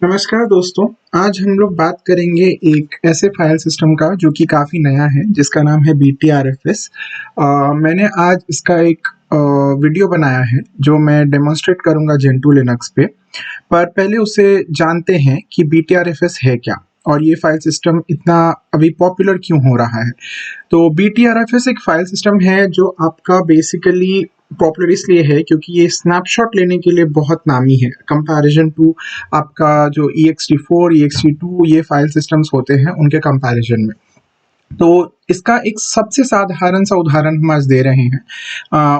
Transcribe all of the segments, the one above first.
नमस्कार दोस्तों। आज हम लोग बात करेंगे एक ऐसे फाइल सिस्टम का जो कि काफ़ी नया है, जिसका नाम है BTRFS। मैंने आज इसका एक वीडियो बनाया है जो मैं डेमोन्स्ट्रेट करूंगा जेंटू लिनक्स पे। पर पहले उसे जानते हैं कि BTRFS है क्या और ये फाइल सिस्टम इतना अभी पॉपुलर क्यों हो रहा है। तो BTRFS एक फाइल सिस्टम है जो आपका बेसिकली पॉपुलर इसलिए है क्योंकि ये स्नैपशॉट लेने के लिए बहुत नामी है कंपैरिजन टू आपका जो ext4 ext2 ये फाइल सिस्टम्स होते हैं उनके कंपैरिजन में। तो इसका एक सबसे साधारण सा उदाहरण हम आज दे रहे हैं।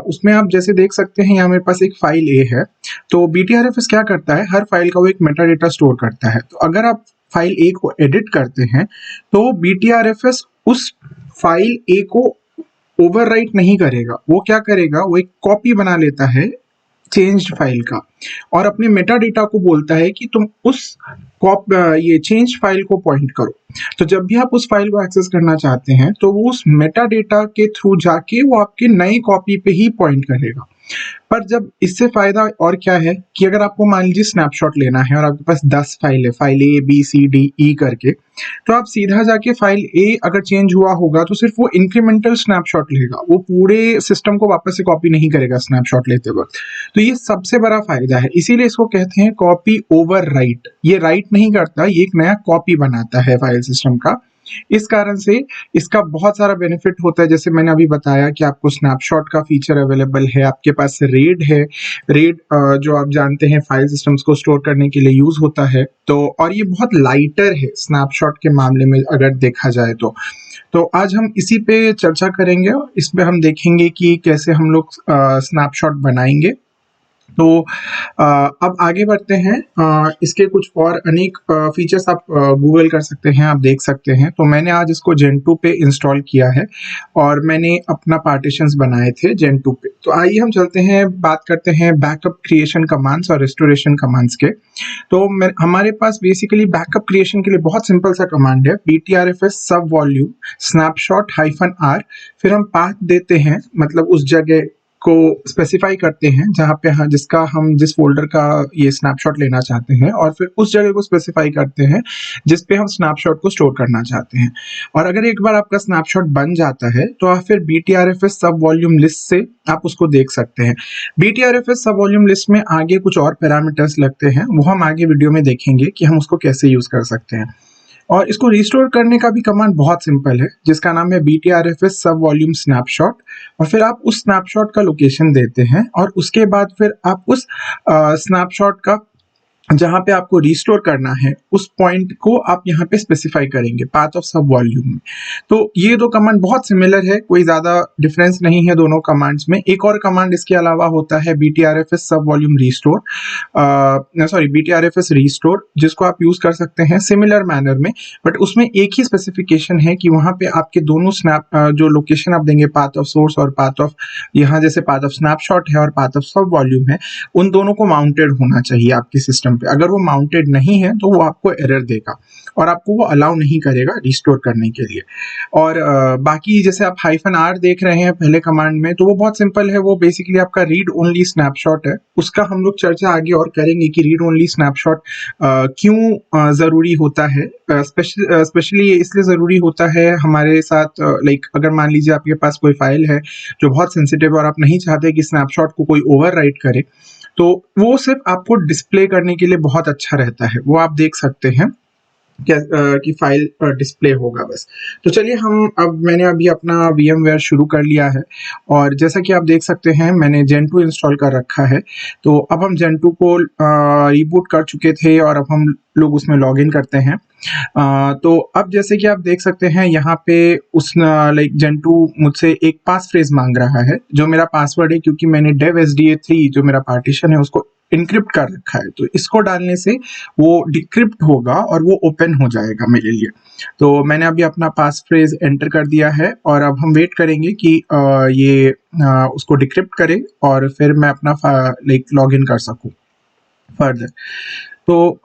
उसमें आप जैसे देख सकते हैं यहाँ मेरे पास एक फाइल ए है। तो BTRFS क्या करता है, हर फाइल का वो एक मेटा डेटा स्टोर करता है। तो अगर आप फाइल ए को एडिट करते हैं तो BTRFS उस फाइल ए को ओवरराइट नहीं करेगा। वो क्या करेगा, वो एक कॉपी बना लेता है चेंज्ड फाइल का और अपने मेटा डेटा को बोलता है कि तुम उस ये चेंज फाइल को पॉइंट करो। तो जब भी आप उस फाइल को एक्सेस करना चाहते हैं तो वो उस मेटा डेटा के थ्रू जाके वो आपके नए कॉपी पे ही पॉइंट करेगा। पर जब इससे फायदा और क्या है कि अगर आपको मान लीजिए स्नैपशॉट लेना है और आपके पास 10 फाइल है, file A B C D E करके, तो आप सीधा जाके फाइल ए अगर चेंज हुआ होगा तो सिर्फ वो इंक्रीमेंटल स्नैपशॉट लेगा, वो पूरे सिस्टम को वापस से कॉपी नहीं करेगा स्नैपशॉट लेते वक्त। तो ये सबसे बड़ा फायदा है, इसीलिए इसको कहते हैं कॉपी ओवर राइट। ये राइट नहीं करता, ये एक नया कॉपी बनाता है फाइल सिस्टम का। इस कारण से इसका बहुत सारा बेनिफिट होता है। जैसे मैंने अभी बताया कि आपको स्नैपशॉट का फीचर अवेलेबल है, आपके पास रेड है। रेड जो आप जानते हैं फाइल सिस्टम्स को स्टोर करने के लिए यूज होता है। तो और ये बहुत लाइटर है स्नैपशॉट के मामले में अगर देखा जाए तो आज हम इसी पे चर्चा करेंगे। इस पे हम देखेंगे कि कैसे हम लोग स्नैपशॉट बनाएंगे। तो अब आगे बढ़ते हैं। इसके कुछ और अनेक फीचर्स आप गूगल कर सकते हैं, आप देख सकते हैं। तो मैंने आज इसको जेंटू पे इंस्टॉल किया है और मैंने अपना पार्टीशंस बनाए थे जेंटू पे। तो आइए हम चलते हैं, बात करते हैं बैकअप क्रिएशन कमांड्स और रेस्टोरेशन कमांड्स के। तो हमारे पास बेसिकली बैकअप क्रिएशन के लिए बहुत सिंपल सा कमांड है, BTRFS सब वॉल्यूम स्नैपशॉट -r। फिर हम पाथ देते हैं, मतलब उस जगह को स्पेसिफाई करते हैं जहाँ पे जिस फोल्डर का ये स्नैपशॉट लेना चाहते हैं, और फिर उस जगह को स्पेसिफाई करते हैं जिस पे हम स्नैपशॉट को स्टोर करना चाहते हैं। और अगर एक बार आपका स्नैपशॉट बन जाता है तो आप फिर BTRFS सब वॉल्यूम लिस्ट से आप उसको देख सकते हैं। BTRFS सब वॉल्यूम लिस्ट में आगे कुछ और पैरामीटर्स लगते हैं, वो हम आगे वीडियो में देखेंगे कि हम उसको कैसे यूज कर सकते हैं। और इसको रिस्टोर करने का भी कमांड बहुत सिंपल है, जिसका नाम है BTRFS सब वॉल्यूम स्नैपशॉट। और फिर आप उस स्नैपशॉट का लोकेशन देते हैं और उसके बाद फिर आप उस स्नैपशॉट का जहां पे आपको रिस्टोर करना है उस पॉइंट को आप यहाँ पे स्पेसिफाई करेंगे पाथ ऑफ सब वॉल्यूम में। तो ये दो कमांड बहुत सिमिलर है, कोई ज्यादा डिफरेंस नहीं है दोनों कमांड्स में। एक और कमांड इसके अलावा होता है BTRFS सब वॉल्यूम रिस्टोर, BTRFS रिस्टोर, जिसको आप यूज कर सकते हैं सिमिलर मैनर में। बट उसमें एक ही स्पेसिफिकेशन है कि वहां पे आपके दोनों जो लोकेशन आप देंगे, पाथ ऑफ सोर्स और पाथ ऑफ, यहाँ जैसे पाथ ऑफ स्नैपशॉट है और पाथ ऑफ सब वॉल्यूम है, उन दोनों को माउंटेड होना चाहिए आपके सिस्टम पे। अगर वो माउंटेड नहीं है तो वो आपको एरर देगा और आपको वो अलाउ नहीं करेगा रिस्टोर करने के लिए। और बाकी जैसे आप -r देख रहे हैं पहले कमांड में, तो वो बहुत सिंपल है। वो बेसिकली आपका रीड ओनली स्नैपशॉट है। उसका हम लोग चर्चा आगे और करेंगे कि रीड ओनली स्नैपशॉट क्यों जरूरी होता है। स्पेशली इसलिए जरूरी होता है हमारे साथ, लाइक अगर मान लीजिए आपके पास कोई फाइल है जो बहुत सेंसिटिव है और आप नहीं चाहते कि स्नैपशॉट को कोई ओवरराइट करे, तो वो सिर्फ आपको डिस्प्ले करने के लिए बहुत अच्छा रहता है। वो आप देख सकते हैं कि फाइल डिस्प्ले होगा बस। तो चलिए मैंने अभी अपना VMware शुरू कर लिया है और जैसा कि आप देख सकते हैं मैंने जेंटू इंस्टॉल कर रखा है। तो अब हम जेंटू को रिबूट कर चुके थे और अब हम लोग उसमें लॉग इन करते हैं। तो अब जैसे कि आप देख सकते हैं यहाँ पे लाइक जेंटू मुझसे एक पास फ्रेज मांग रहा है जो मेरा पासवर्ड है, क्योंकि मैंने dev SDA3 जो मेरा पार्टीशन है उसको इनक्रिप्ट कर रखा है। तो इसको डालने से वो डिक्रिप्ट होगा और वो ओपन हो जाएगा मेरे लिए। तो मैंने अभी अपना पास फ्रेज एंटर कर दिया है और अब हम वेट करेंगे कि ये उसको डिक्रिप्ट करे और फिर मैं अपना लाइक लॉग इन कर सकूं फर्दर। तो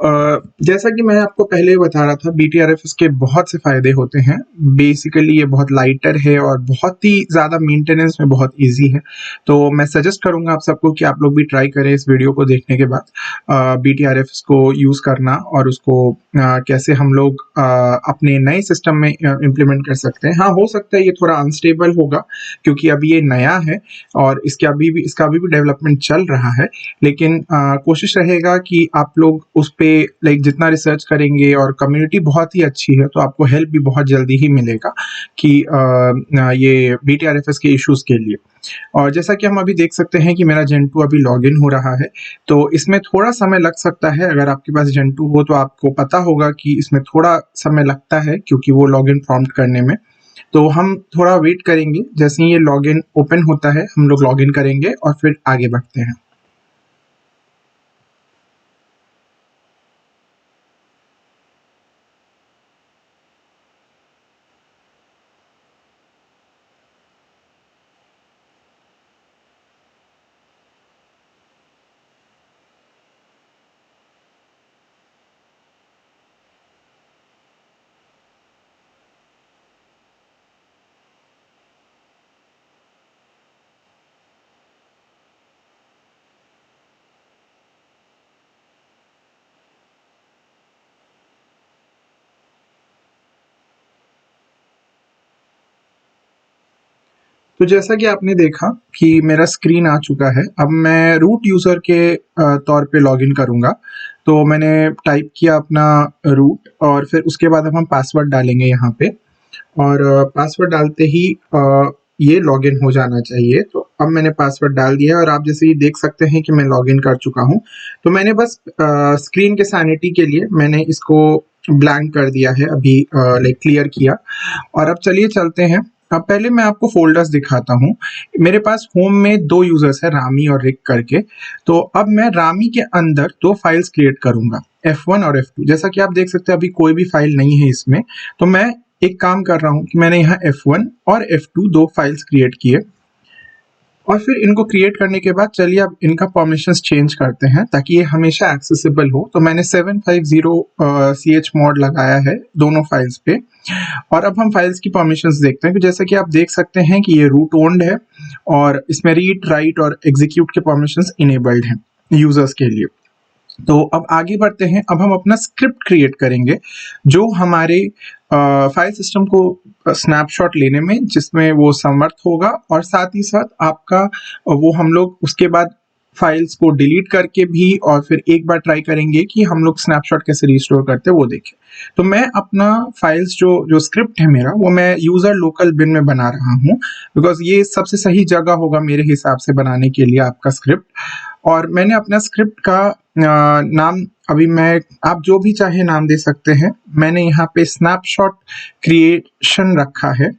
जैसा कि मैं आपको पहले बता रहा था, BTRFS के बहुत से फ़ायदे होते हैं। बेसिकली ये बहुत लाइटर है और बहुत ही ज़्यादा मेंटेनेंस में बहुत ईज़ी है। तो मैं सजेस्ट करूँगा आप सबको कि आप लोग भी ट्राई करें इस वीडियो को देखने के बाद BTRFS को यूज़ करना और उसको कैसे हम लोग अपने नए सिस्टम में इम्प्लीमेंट कर सकते हैं। हाँ, हो सकता है ये थोड़ा अनस्टेबल होगा क्योंकि अभी ये नया है और इसका अभी भी डेवलपमेंट चल रहा है। लेकिन कोशिश रहेगा कि आप लोग उस पे लाइक जितना रिसर्च करेंगे और कम्युनिटी बहुत ही अच्छी है तो आपको हेल्प भी बहुत जल्दी ही मिलेगा कि ये BTRFS के इश्यूज के लिए। और जैसा कि हम अभी देख सकते हैं कि मेरा Gen 2 अभी लॉगिन हो रहा है, तो इसमें थोड़ा समय लग सकता है। अगर आपके पास Gen 2 हो तो आपको पता होगा कि इसमें थोड़ा समय लगता है क्योंकि वो लॉगिन प्रॉम्प्ट करने में। तो हम थोड़ा वेट करेंगे, जैसे ही ये लॉगिन ओपन होता है हम लोग लॉगिन करेंगे और फिर आगे बढ़ते हैं। तो जैसा कि आपने देखा कि मेरा स्क्रीन आ चुका है। अब मैं रूट यूज़र के तौर पे लॉगिन करूँगा। तो मैंने टाइप किया अपना रूट और फिर उसके बाद अब हम पासवर्ड डालेंगे यहाँ पे और पासवर्ड डालते ही ये लॉगिन हो जाना चाहिए। तो अब मैंने पासवर्ड डाल दिया है और आप जैसे ये देख सकते हैं कि मैं लॉगिन कर चुका हूँ। तो मैंने बस स्क्रीन के सैनिटी के लिए मैंने इसको ब्लैंक कर दिया है अभी, लाइक क्लियर किया। और अब चलिए चलते हैं। अब पहले मैं आपको फ़ोल्डर्स दिखाता हूँ। मेरे पास होम में 2 यूज़र्स हैं, रामी और रिक करके। तो अब मैं रामी के अंदर 2 फाइल्स क्रिएट करूँगा, F1 और F2। जैसा कि आप देख सकते हैं अभी कोई भी फाइल नहीं है इसमें। तो मैं एक काम कर रहा हूँ कि मैंने यहाँ F1 और F2 2 फाइल्स क्रिएट किए और फिर इनको क्रिएट करने के बाद चलिए अब इनका परमिशंस चेंज करते हैं ताकि ये हमेशा एक्सेसिबल हो। तो मैंने 750 chmod लगाया है दोनों फाइल्स पे। और अब हम फाइल्स की परमिशंस देखते हैं। तो जैसा कि आप देख सकते हैं कि ये रूट ओन्ड है और इसमें रीड, राइट और एग्जीक्यूट के परमिशंस इनेबल्ड हैं यूजर्स के लिए। तो अब आगे बढ़ते हैं। अब हम अपना स्क्रिप्ट क्रिएट करेंगे जो हमारे फाइल सिस्टम को स्नैपशॉट लेने में जिसमें वो समर्थ होगा और साथ ही साथ आपका वो हम लोग उसके बाद फाइल्स को डिलीट करके भी और फिर एक बार ट्राई करेंगे कि हम लोग स्नैपशॉट कैसे रिस्टोर करते हैं वो देखें। तो मैं अपना फाइल्स जो जो स्क्रिप्ट है मेरा वो मैं यूज़र लोकल बिन में बना रहा हूँ बिकॉज ये सबसे सही जगह होगा मेरे हिसाब से बनाने के लिए आपका स्क्रिप्ट। और मैंने अपना स्क्रिप्ट का नाम अभी मैं आप जो भी चाहे नाम दे सकते हैं। मैंने यहाँ पे स्नैपशॉट क्रिएशन रखा है।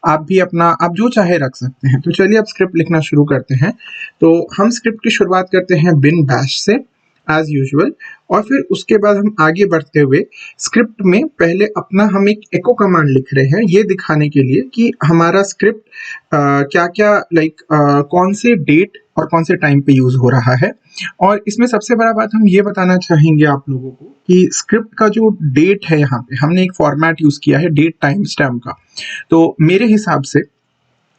आप भी अपना आप जो चाहे रख सकते हैं। तो चलिए अब स्क्रिप्ट लिखना शुरू करते हैं। तो हम स्क्रिप्ट की शुरुआत करते हैं बिन बैश से एज यूजुअल और फिर उसके बाद हम आगे बढ़ते हुए स्क्रिप्ट में पहले अपना हम एक एको कमांड लिख रहे हैं ये दिखाने के लिए कि हमारा स्क्रिप्ट क्या क्या लाइक कौन से डेट और कौन से टाइम पे यूज हो रहा है। और इसमें सबसे बड़ा बात हम ये बताना चाहेंगे आप लोगों को कि स्क्रिप्ट का जो डेट है यहाँ पे हमने एक फॉर्मेट यूज किया है डेट टाइम स्टैम्प का। तो मेरे हिसाब से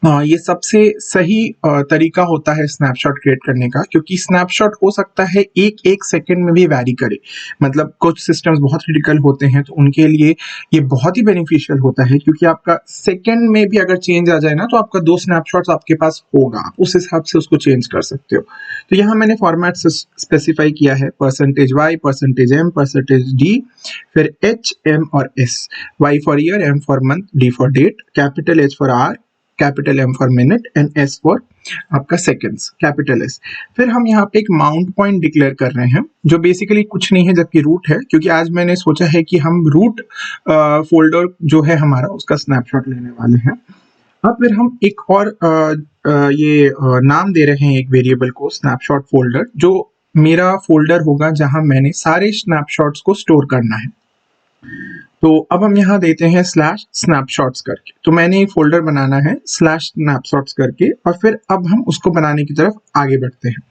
ये सबसे सही तरीका होता है स्नैपशॉट क्रिएट करने का क्योंकि स्नैपशॉट हो सकता है एक एक सेकंड में भी वैरी करे। मतलब कुछ सिस्टम्स बहुत क्रिटिकल होते हैं तो उनके लिए ये बहुत ही बेनिफिशियल होता है क्योंकि आपका सेकंड में भी अगर चेंज आ जाए ना तो आपका 2 स्नैपशॉट्स आपके पास होगा, आप उस हिसाब से उसको चेंज कर सकते हो। तो यहाँ मैंने फॉर्मेट स्पेसिफाई किया है %y, %m, %d, फिर h, m और s, y for year, m for month, d for date, capital H for hour, capital M for minute and S for आपका सेकेंड्स, कैपिटल S। फिर हम यहाँ पे एक माउंट पॉइंट डिक्लेयर कर रहे हैं जो बेसिकली कुछ नहीं है जबकि रूट है क्योंकि आज मैंने सोचा है कि हम रूट फोल्डर जो है हमारा उसका स्नैपशॉट लेने वाले हैं। अब फिर हम एक और नाम दे रहे हैं एक वेरिएबल को स्नैपशॉट फोल्डर जो मेरा फोल्डर होगा जहां मैंने सारे स्नैपशॉट्स को स्टोर करना है। तो अब हम यहाँ देते हैं /snapshots करके। तो मैंने एक फोल्डर बनाना है /snapshots करके और फिर अब हम उसको बनाने की तरफ आगे बढ़ते हैं।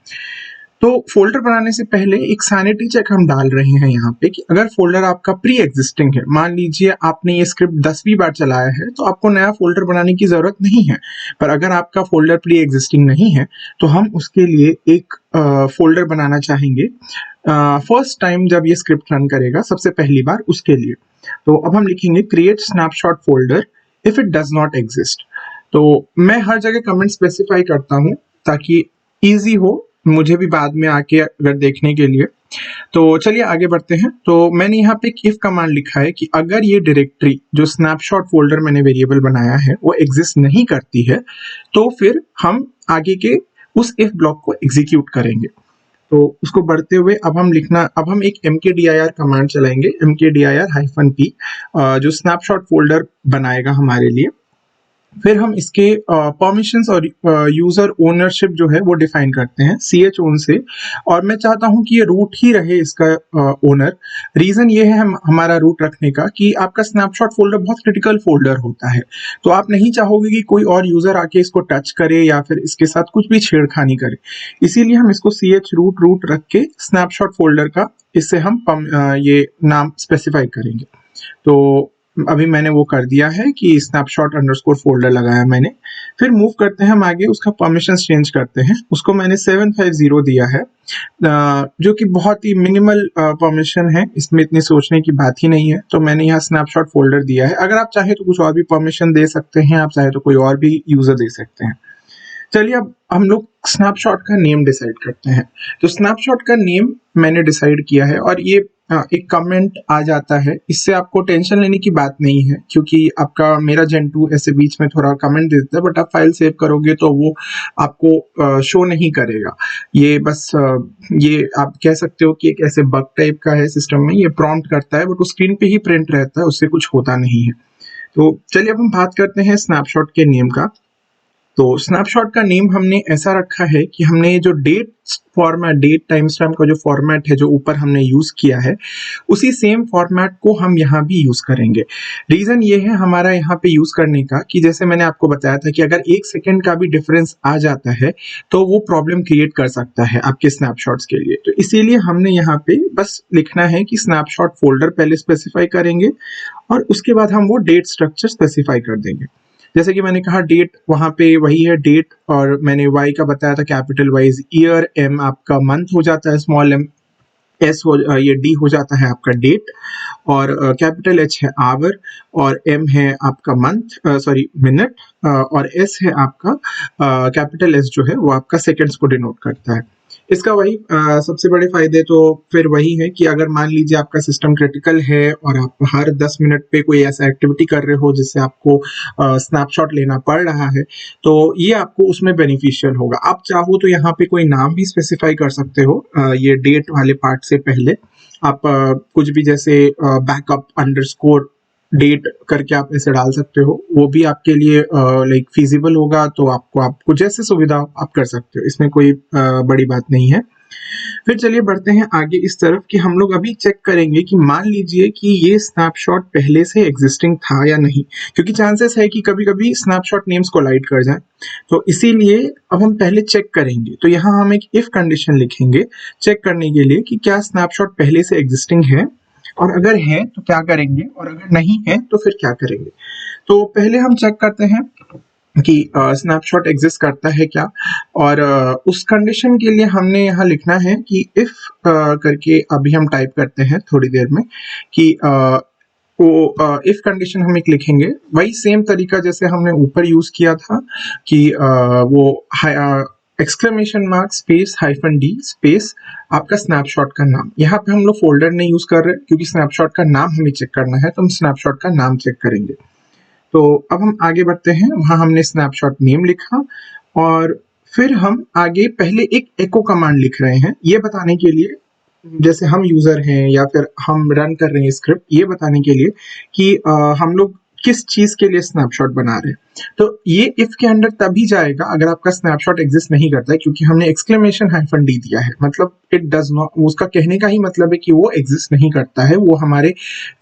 तो फोल्डर बनाने से पहले एक सैनिटी चेक हम डाल रहे हैं यहाँ पे कि अगर फोल्डर आपका प्री एग्जिस्टिंग है, मान लीजिए आपने ये स्क्रिप्ट 10वीं बार चलाया है तो आपको नया फोल्डर बनाने की जरूरत नहीं है। पर अगर आपका फोल्डर प्री एग्जिस्टिंग नहीं है तो हम उसके लिए एक फोल्डर बनाना चाहेंगे फर्स्ट टाइम जब ये स्क्रिप्ट रन करेगा सबसे पहली बार उसके लिए। तो अब हम लिखेंगे create snapshot folder if it does not exist. तो मैं हर जगह कमेंट स्पेसिफाई करता हूँ ताकि ईजी हो मुझे भी बाद में आके अगर देखने के लिए। तो चलिए आगे बढ़ते हैं। तो मैंने यहाँ पे एक इफ कमांड लिखा है कि अगर ये डायरेक्टरी जो स्नैपशॉट फोल्डर मैंने वेरिएबल बनाया है वो एग्जिस्ट नहीं करती है तो फिर हम आगे के उस इफ ब्लॉक को एग्जीक्यूट करेंगे। तो उसको बढ़ते हुए अब हम एक mkdir कमांड चलाएंगे, mkdir-p जो स्नैपशॉट फोल्डर बनाएगा हमारे लिए। फिर हम इसके परमिशंस और यूजर ओनरशिप जो है वो डिफाइन करते हैं chown से, और मैं चाहता हूं कि ये रूट ही रहे इसका ओनर। रीजन ये है हमारा रूट रखने का कि आपका स्नैपशॉट फोल्डर बहुत क्रिटिकल फोल्डर होता है, तो आप नहीं चाहोगे कि कोई और यूजर आके इसको टच करे या फिर इसके साथ कुछ भी छेड़खानी करे, इसीलिए हम इसको रूट रख के स्नैपशॉट फोल्डर का इससे हम ये नाम स्पेसिफाई करेंगे। तो अभी मैंने वो कर दिया है कि स्नैपशॉट अंडरस्कोर फोल्डर लगाया मैंने। फिर मूव करते हैं हम आगे, उसका परमिशंस चेंज करते हैं, उसको मैंने 750 दिया है जो कि बहुत ही मिनिमल परमिशन है, इसमें इतनी सोचने की बात ही नहीं है। तो मैंने यहाँ स्नैपशॉट फोल्डर दिया है। अगर आप चाहे तो कुछ और भी परमिशन दे सकते हैं, आप चाहे तो कोई और भी यूजर दे सकते हैं। चलिए अब हम लोग स्नैपशॉट का नेम डिसाइड करते हैं। तो स्नैपशॉट का नेम मैंने डिसाइड किया है और ये एक कमेंट आ जाता है, इससे आपको टेंशन लेने की बात नहीं है क्योंकि आपका मेरा जेन2 ऐसे बीच में थोड़ा कमेंट देता है, बट आप फाइल सेव करोगे तो वो आपको शो नहीं करेगा। ये बस ये आप कह सकते हो कि एक ऐसे बग टाइप का है सिस्टम में, ये प्रॉम्प्ट करता है बट वो स्क्रीन पे ही प्रिंट रहता है, उससे कुछ होता नहीं है। तो चलिए अब हम बात करते हैं स्नैपशॉट के नेम का। तो स्नैपशॉट का नेम हमने ऐसा रखा है कि हमने जो डेट टाइम स्टैम्प का जो फॉर्मेट है जो ऊपर हमने यूज किया है उसी सेम फॉर्मेट को हम यहाँ भी यूज करेंगे। रीजन ये है हमारा यहाँ पे यूज करने का कि जैसे मैंने आपको बताया था कि अगर 1 सेकेंड का भी डिफरेंस आ जाता है तो वो प्रॉब्लम क्रिएट कर सकता है आपके स्नैपशॉट्स के लिए। तो इसीलिए हमने यहाँ पे बस लिखना है कि स्नैपशॉट फोल्डर पहले स्पेसिफाई करेंगे और उसके बाद हम वो डेट स्ट्रक्चर स्पेसिफाई कर देंगे। जैसे कि मैंने कहा डेट वहां पे वही है डेट, और मैंने वाई का बताया था कैपिटल वाइज ईयर, एम आपका मंथ हो जाता है, स्मॉल एम एस ये डी हो जाता है आपका डेट, और कैपिटल एच है आवर, और एम है आपका मंथ मिनट, और एस है आपका कैपिटल एस जो है वो आपका सेकेंड्स को डिनोट करता है। इसका वही सबसे बड़े फायदे तो फिर वही है कि अगर मान लीजिए आपका सिस्टम क्रिटिकल है और आप हर 10 मिनट पे कोई ऐसा एक्टिविटी कर रहे हो जिससे आपको स्नैपशॉट लेना पड़ रहा है तो ये आपको उसमें बेनिफिशियल होगा। आप चाहो तो यहाँ पे कोई नाम भी स्पेसिफाई कर सकते हो ये डेट वाले पार्ट से पहले। आप कुछ भी जैसे बैकअप अंडरस्कोर डेट करके आप ऐसे डाल सकते हो, वो भी आपके लिए लाइक फीजिबल होगा। तो आपको जैसे सुविधा आप कर सकते हो, इसमें कोई बड़ी बात नहीं है। फिर चलिए बढ़ते हैं आगे इस तरफ कि हम लोग अभी चेक करेंगे कि मान लीजिए कि ये स्नैपशॉट पहले से एग्जिस्टिंग था या नहीं, क्योंकि चांसेस है कि कभी कभी स्नैपशॉट नेम्स कोलाइड कर जाए। तो इसीलिए अब हम पहले चेक करेंगे। तो यहाँ हम एक इफ कंडीशन लिखेंगे चेक करने के लिए कि क्या स्नैपशॉट पहले से एग्जिस्टिंग है, और अगर है तो क्या करेंगे, और अगर नहीं है तो फिर क्या करेंगे। तो पहले हम चेक करते हैं कि स्नैपशॉट एग्जिस्ट करता है क्या, और उस कंडीशन के लिए हमने यहाँ लिखना है कि इफ करके अभी हम टाइप करते हैं थोड़ी देर में कि वो इफ कंडीशन हम एक लिखेंगे, वही सेम तरीका जैसे हमने ऊपर यूज किया था कि वो exclamation mark space -d space आपका स्नैपशॉट का नाम। यहाँ पे हम लोग फोल्डर नहीं यूज कर रहे क्योंकि स्नैपशॉट का नाम हमें चेक करना है, तो हम स्नैपशॉट का नाम चेक करेंगे। तो अब हम आगे बढ़ते हैं, वहां हमने स्नैपशॉट नेम लिखा और फिर हम आगे पहले एक एको कमांड लिख रहे हैं, ये बताने के लिए जैसे हम यूजर हैं या फिर हम रन कर रहे हैं स्क्रिप्ट, ये बताने के लिए कि हम लोग किस चीज के लिए स्नैपशॉट बना रहे हैं। तो ये इफ के अंदर तभी जाएगा अगर आपका स्नैपशॉट एग्जिस्ट नहीं करता है, क्योंकि हमने एक्सक्लेमेशन -d दिया है, मतलब इट डज नॉट, उसका कहने का ही मतलब है कि वो एग्जिस्ट नहीं करता है, वो हमारे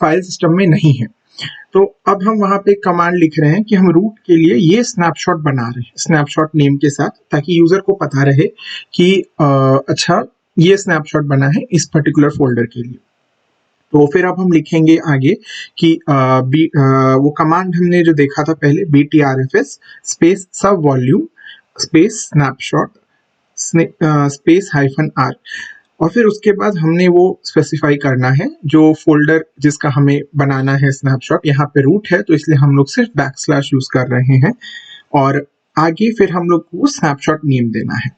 फाइल सिस्टम में नहीं है। तो अब हम वहां पे कमांड लिख रहे हैं कि हम रूट के लिए ये स्नैपशॉट बना रहे हैं, स्नैपशॉट नेम के साथ, ताकि यूजर को पता रहे कि अच्छा ये स्नैपशॉट बना है इस पर्टिकुलर फोल्डर के लिए। तो फिर अब हम लिखेंगे आगे कि वो कमांड हमने जो देखा था पहले, btrfs स्पेस सब volume space snapshot space -r, और फिर उसके बाद हमने वो स्पेसिफाई करना है जो फोल्डर जिसका हमें बनाना है स्नैपशॉट। यहाँ पे रूट है तो इसलिए हम लोग सिर्फ बैकस्लैश यूज कर रहे हैं, और आगे फिर हम लोग को स्नैपशॉट नेम देना है।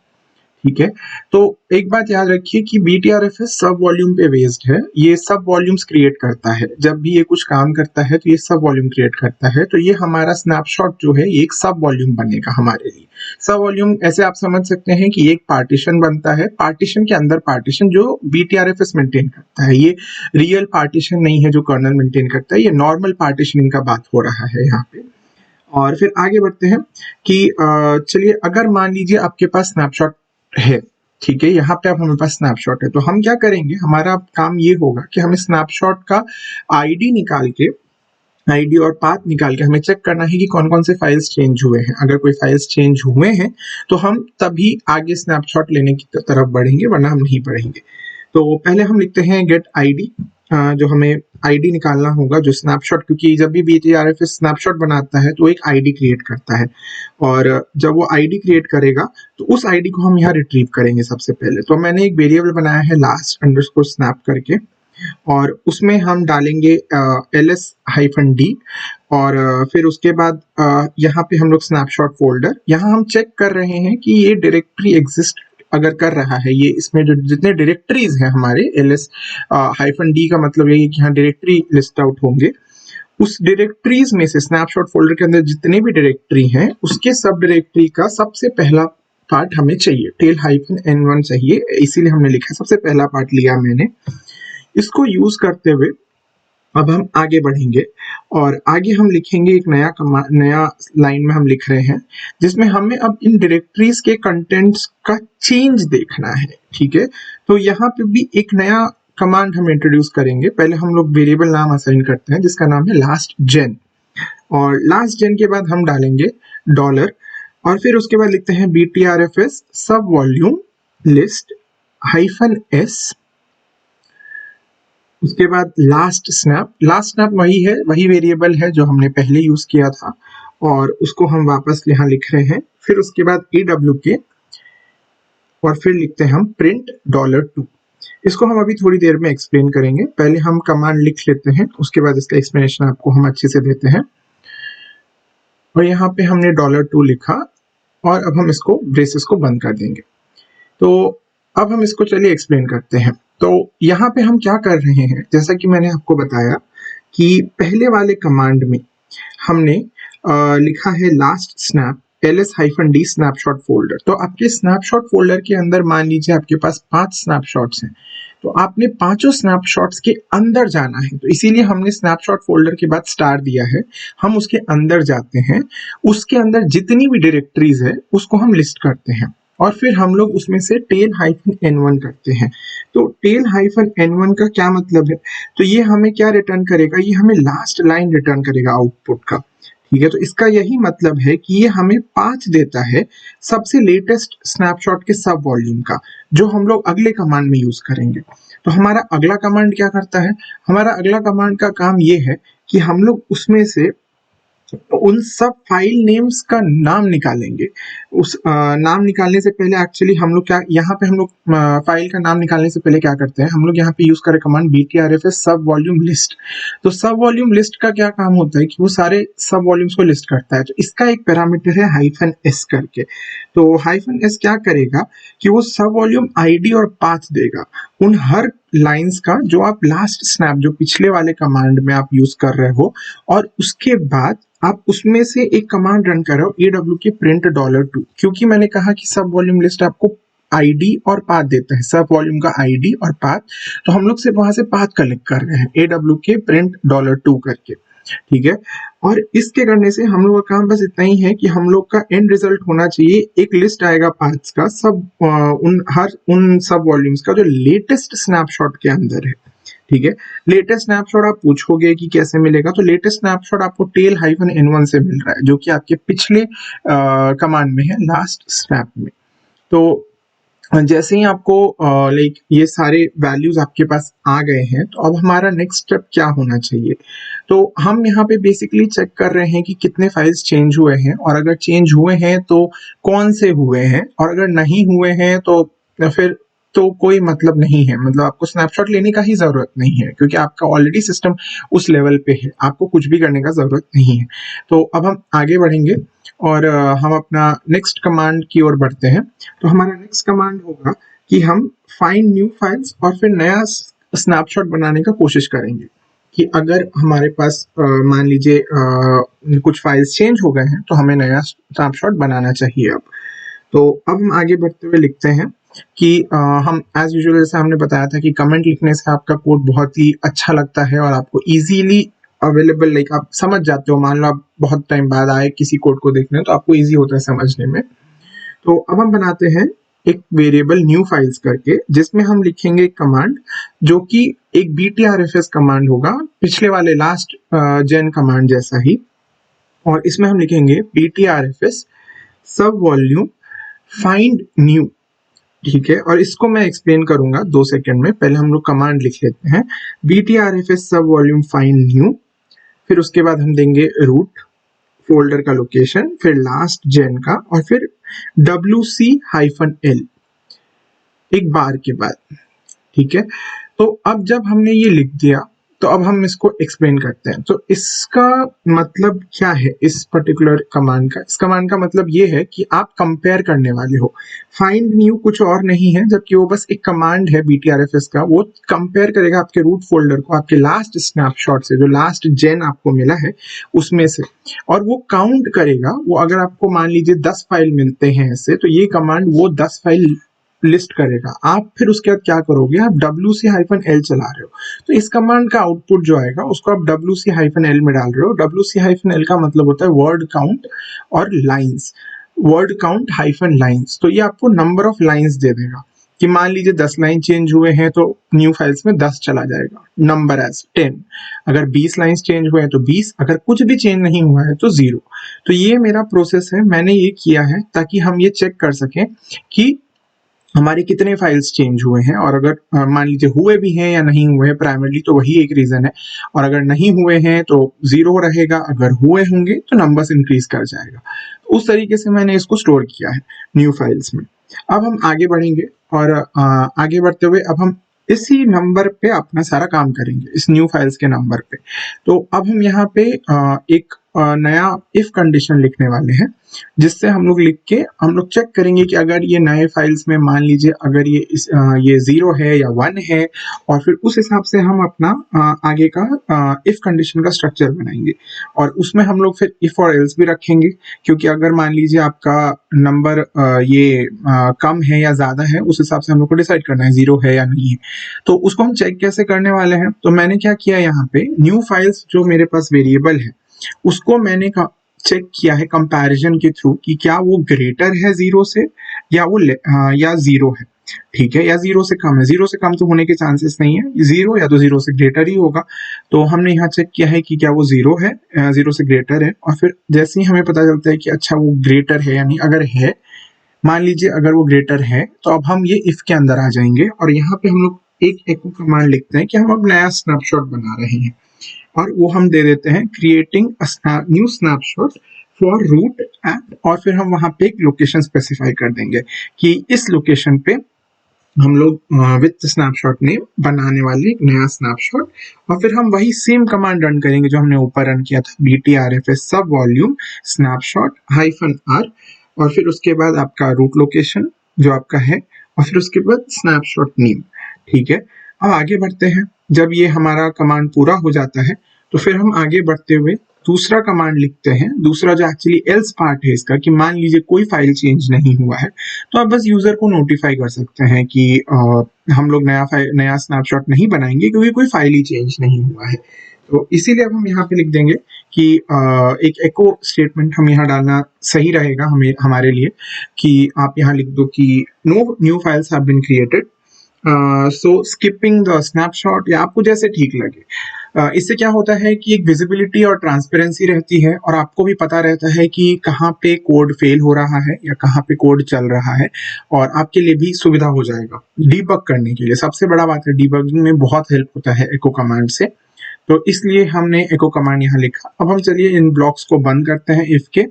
ठीक है, तो एक बात याद रखिए कि BTRFS सब वॉल्यूम पे बेस्ड है, ये सब वॉल्यूम्स क्रिएट करता है। जब भी ये कुछ काम करता है तो ये सब वॉल्यूम क्रिएट करता है, तो ये हमारा स्नैपशॉट जो है ये एक सब वॉल्यूम बनेगा हमारे लिए। सब वॉल्यूम ऐसे आप समझ सकते हैं कि एक पार्टीशन बनता है, पार्टीशन के अंदर पार्टीशन जो BTRFS मेंटेन करता है। ये रियल पार्टीशन नहीं है जो कर्नल मेंटेन करता है, ये नॉर्मल पार्टीशनिंग का बात हो रहा है यहाँ पे। और फिर आगे बढ़ते हैं कि चलिए, अगर मान लीजिए आपके पास स्नैपशॉट है, ठीक है, यहाँ पे अब हमारे पास स्नैपशॉट है, तो हम क्या करेंगे, हमारा काम ये होगा कि हमें स्नैपशॉट का आईडी निकाल के, आईडी और पाथ निकाल के हमें चेक करना है कि कौन कौन से फाइल्स चेंज हुए हैं। अगर कोई फाइल्स चेंज हुए हैं तो हम तभी आगे स्नैपशॉट लेने की तरफ बढ़ेंगे, वरना हम नहीं बढ़ेंगे। तो पहले हम लिखते हैं गेट आईडी, जो हमें आईडी निकालना होगा जो स्नैपशॉट, क्योंकि जब भी BTRFS स्नैपशॉट बनाता है तो एक आईडी क्रिएट करता है, और जब वो आईडी क्रिएट करेगा तो उस आईडी को हम यहाँ रिट्रीव करेंगे सबसे पहले। तो मैंने एक वेरिएबल बनाया है लास्ट अंडरस्कोर स्नैप करके, और उसमें हम डालेंगे ls-d, और फिर उसके बाद यहाँ पे हम लोग स्नैपशॉट फोल्डर, यहाँ हम चेक कर रहे हैं कि ये डायरेक्टरी एग्जिस्ट अगर कर रहा है, ये इसमें जो जितने डायरेक्टरीज हैं हमारे ls-d का मतलब ये है कि यहाँ डायरेक्टरी लिस्ट आउट होंगे। उस डायरेक्टरीज में से स्नैपशॉट फोल्डर के अंदर जितने भी डायरेक्टरी हैं उसके सब डायरेक्टरी का सबसे पहला पार्ट हमें चाहिए, टेल-n1 चाहिए, इसीलिए हमने लिखा, सबसे पहला पार्ट लिया मैंने। इसको यूज करते हुए अब हम आगे बढ़ेंगे, और आगे हम लिखेंगे एक नया लाइन में हम लिख रहे हैं जिसमें हमें अब इन डायरेक्टरीज के कंटेंट्स का चेंज देखना है। ठीक है, तो यहाँ पे भी एक नया कमांड हम इंट्रोड्यूस करेंगे। पहले हम लोग वेरिएबल नाम असाइन करते हैं जिसका नाम है लास्ट जेन, और लास्ट जेन के बाद हम डालेंगे डॉलर, और फिर उसके बाद लिखते हैं BTRFS सब वॉल्यूम लिस्ट -s, उसके बाद लास्ट स्नैप वही है, वही वेरिएबल है जो हमने पहले यूज किया था, और उसको हम वापस यहाँ लिख रहे हैं। फिर उसके बाद EWK, और फिर लिखते हैं हम प्रिंट $2। इसको हम अभी थोड़ी देर में एक्सप्लेन करेंगे, पहले हम कमांड लिख लेते हैं, उसके बाद इसका एक्सप्लेनेशन आपको हम अच्छे से देते हैं। और यहाँ पे हमने $2 लिखा, और अब हम इसको ब्रेसेस को बंद कर देंगे। तो अब हम इसको चलिए एक्सप्लेन करते हैं। तो यहाँ पे हम क्या कर रहे हैं, जैसा कि मैंने आपको बताया कि पहले वाले कमांड में हमने लिखा है last snap ls-d snapshot folder. तो आपके स्नैपशॉट फोल्डर के अंदर मान लीजिए आपके पास 5 स्नैपशॉट्स हैं, तो आपने पांचों स्नैपशॉट्स के अंदर जाना है, तो इसीलिए हमने स्नैपशॉट फोल्डर के बाद स्टार दिया है। हम उसके अंदर जाते हैं, उसके अंदर जितनी भी डायरेक्टरीज है उसको हम लिस्ट करते हैं, और फिर हम लोग उसमें से टेल-n1 करते हैं। तो टेल-n1 का क्या मतलब है, तो ये हमें क्या रिटर्न करेगा, ये हमें लास्ट लाइन रिटर्न करेगा आउटपुट का। ठीक है, तो इसका यही मतलब है कि ये हमें पाथ देता है सबसे लेटेस्ट स्नैपशॉट के सब वॉल्यूम का, जो हम लोग अगले कमांड में यूज करेंगे। तो हमारा अगला कमांड क्या करता है, हमारा अगला कमांड का काम ये है कि हम लोग उसमें से उन सब फाइल नेम्स का नाम निकालेंगे। उस नाम निकालने से पहले एक्चुअली हम लोग क्या, यहाँ पे हम लोग फाइल का नाम निकालने से पहले क्या करते हैं, हम लोग यहाँ पे यूज करें कमांड BTRFS सब वॉल्यूम लिस्ट। तो सब वॉल्यूम लिस्ट का क्या काम होता है कि वो सारे सब वॉल्यूम्स को लिस्ट करता है। तो इसका एक पैरामीटर है -s करके। तो -s क्या करेगा कि वो सब वॉल्यूम आईडी और पाथ देगा उन हर लाइंस का जो आप लास्ट स्नैप, जो पिछले वाले कमांड में आप यूज कर रहे हो, और उसके बाद आप उसमें से एक कमांड रन कर रहे हो EWK प्रिंट $2, क्योंकि मैंने कहा कि सब वॉल्यूम लिस्ट आपको आईडी और पाथ देता है, सब वॉल्यूम का आईडी और पाथ, तो हम लोग से वहां से पाथ कलेक्ट कर रहे हैं EWK प्रिंट $2 करके। ठीक है, और इसके करने से हम लोग का काम बस इतना ही है कि हम लोग का एंड रिजल्ट होना चाहिए, एक लिस्ट आएगा पाथ्स का, सब उन सब वॉल्यूम्स का जो लेटेस्ट स्नैपशॉट के अंदर है। ठीक है। लेटेस्ट स्नैपशॉट आप पूछोगे कि कैसे मिलेगा, तो लेटेस्ट स्नैपशॉट आपको टेल-n1 से मिल रहा है, जो कि आपके पिछले कमांड में है, लास्ट स्नैप में। तो जैसे ही आपको लाइक ये सारे वैल्यूज आपके पास आ गए हैं, तो अब हमारा नेक्स्ट स्टेप क्या होना चाहिए। तो हम यहाँ पे बेसिकली चेक कर रहे हैं कि कितने फाइल्स चेंज हुए हैं, और अगर चेंज हुए हैं तो कौन से हुए हैं, और अगर नहीं हुए हैं तो फिर तो कोई मतलब नहीं है, मतलब आपको स्नैपशॉट लेने का ही जरूरत नहीं है, क्योंकि आपका ऑलरेडी सिस्टम उस लेवल पे है, आपको कुछ भी करने का जरूरत नहीं है। तो अब हम आगे बढ़ेंगे और हम अपना नेक्स्ट कमांड की ओर बढ़ते हैं। तो हमारा नेक्स्ट कमांड होगा कि हम फाइंड न्यू फाइल्स और फिर नया स्नैपशॉट बनाने का कोशिश करेंगे, कि अगर हमारे पास मान लीजिए कुछ फाइल्स चेंज हो गए हैं, तो हमें नया स्नैपशॉट बनाना चाहिए अब। तो अब हम आगे बढ़ते हुए लिखते हैं कि हम एज यूजुअल, जैसे हमने बताया था कि कमेंट लिखने से आपका कोड बहुत ही अच्छा लगता है और आपको इजीली अवेलेबल, लाइक आप समझ जाते हो। मान लो आप बहुत टाइम बाद आए किसी कोड को देखने, तो आपको इजी होता है समझने में। तो अब हम बनाते हैं एक वेरिएबल न्यू फाइल्स करके, जिसमें हम लिखेंगे एक कमांड जो कि एक btrfs कमांड होगा, पिछले वाले लास्ट जेन कमांड जैसा ही। और इसमें हम लिखेंगे btrfs सब वॉल्यूम फाइंड न्यू, ठीक है। और इसको मैं एक्सप्लेन करूंगा 2 सेकंड में, पहले हम लोग कमांड लिख लेते हैं btrfs सब वॉल्यूम फाइंड न्यू, फिर उसके बाद हम देंगे रूट फोल्डर का लोकेशन, फिर लास्ट जेन का, और फिर wc-l एक बार के बाद, ठीक है। तो अब जब हमने ये लिख दिया, तो अब हम इसको एक्सप्लेन करते हैं। तो इसका मतलब क्या है इस पर्टिकुलर कमांड का? इस कमांड का मतलब ये है कि आप कंपेयर करने वाले हो। फाइंड न्यू कुछ और नहीं है, जबकि वो बस एक कमांड है btrfs का। वो कंपेयर करेगा आपके रूट फोल्डर को आपके लास्ट स्नैपशॉट से, जो लास्ट जेन आपको मिला है उसमें से, और वो काउंट करेगा। वो अगर आपको मान लीजिए 10 फाइल मिलते हैं ऐसे, तो ये कमांड वो 10 फाइल लिस्ट करेगा। आप फिर उसके बाद क्या करोगे, आप wc-l चला रहे हो, तो इस कमांड का आउटपुट जो आएगा उसको आप wc-l में डाल रहे हो। wc-l का मतलब होता है वर्ड काउंट और lines, word count hyphen lines. तो ये आपको नंबर ऑफ लाइंस दे देगा, कि मान लीजिए 10 लाइन चेंज हुए हैं तो न्यू फाइल्स में 10 चला जाएगा, नंबर एज 10। अगर 20 लाइंस चेंज हुए हैं तो 20, अगर कुछ भी चेंज नहीं हुआ है तो 0। तो ये मेरा प्रोसेस है, मैंने ये किया है ताकि हम ये चेक कर सकें कि हमारे कितने फाइल्स चेंज हुए हैं, और अगर मान लीजिए हुए भी हैं या नहीं हुए हैं, प्राइमरली तो वही एक रीजन है। और अगर नहीं हुए हैं तो 0 रहेगा, अगर हुए होंगे तो नंबर्स इंक्रीज कर जाएगा। उस तरीके से मैंने इसको स्टोर किया है न्यू फाइल्स में। अब हम आगे बढ़ेंगे, और आगे बढ़ते हुए अब हम इसी नंबर पे अपना सारा काम करेंगे, इस न्यू फाइल्स के नंबर पे। तो अब हम यहाँ पे एक नया इफ कंडीशन लिखने वाले हैं, जिससे हम लोग लिख के हम लोग चेक करेंगे कि अगर ये नए फाइल्स में मान लीजिए अगर ये 0 है या 1 है, और फिर उस हिसाब से हम अपना आगे का इफ कंडीशन का स्ट्रक्चर बनाएंगे। और उसमें हम लोग फिर इफ और एल्स भी रखेंगे, क्योंकि अगर मान लीजिए आपका नंबर ये कम है या ज्यादा है, उस हिसाब से हम लोग को डिसाइड करना है 0 है या नहीं है। तो उसको हम चेक कैसे करने वाले हैं, तो मैंने क्या किया, यहाँ पे न्यू फाइल्स जो मेरे पास वेरिएबल है उसको मैंने चेक किया है कंपैरिजन के थ्रू, कि क्या वो ग्रेटर है 0 से, या वो या 0 है, ठीक है, या 0 से कम है। 0 से कम तो होने के चांसेस नहीं है, 0 या तो 0 से ग्रेटर ही होगा। तो हमने यहाँ चेक किया है कि क्या वो 0 है, 0 से ग्रेटर है। और फिर जैसे ही हमें पता चलता है कि अच्छा वो ग्रेटर है या नहीं, अगर है, मान लीजिए अगर वो ग्रेटर है, तो अब हम ये इफ के अंदर आ जाएंगे, और यहाँ पे हम लोग एक एको कमांड लिखते हैं कि हम अब नया स्नैपशॉट बना रहे हैं, और वो हम दे देते हैं creating new snapshot for root at, और फिर हम वहां पे एक लोकेशन स्पेसिफाई कर देंगे कि इस लोकेशन पे हम लोग विथ स्नैपशॉट नेम बनाने वाले एक नया स्नैपशॉट। और फिर हम वही सेम कमांड रन करेंगे जो हमने ऊपर रन किया था, btrfs सब वॉल्यूम स्नैपशॉट -r, और फिर उसके बाद आपका रूट लोकेशन जो आपका है, और फिर उसके बाद स्नैपशॉट नेम, ठीक है। अब आगे बढ़ते हैं। जब ये हमारा कमांड पूरा हो जाता है, तो फिर हम आगे बढ़ते हुए दूसरा कमांड लिखते हैं, दूसरा जो एक्चुअली एल्स पार्ट है इसका, कि मान लीजिए कोई फाइल चेंज नहीं हुआ है, तो आप बस यूजर को नोटिफाई कर सकते हैं कि हम लोग नया स्नैपशॉट नहीं बनाएंगे, क्योंकि कोई फाइल ही चेंज नहीं हुआ है। तो इसीलिए अब हम यहाँ पे लिख देंगे कि एक एको स्टेटमेंट हम यहाँ डालना सही रहेगा हमारे लिए, कि आप यहाँ लिख दो कि no new files have been created, so skipping the snapshot या आपको जैसे ठीक लगे। इससे क्या होता है कि एक विजिबिलिटी और ट्रांसपेरेंसी रहती है और आपको भी पता रहता है कि कहाँ पे कोड फेल हो रहा है या कहाँ पे कोड चल रहा है, और आपके लिए भी सुविधा हो जाएगा डीबग करने के लिए। सबसे बड़ा बात है, डीबगिंग में बहुत हेल्प होता है एको कमांड से, तो इसलिए हमने एको कमांड यहाँ लिखा। अब हम चलिए इन ब्लॉक्स को बंद करते हैं इफ के।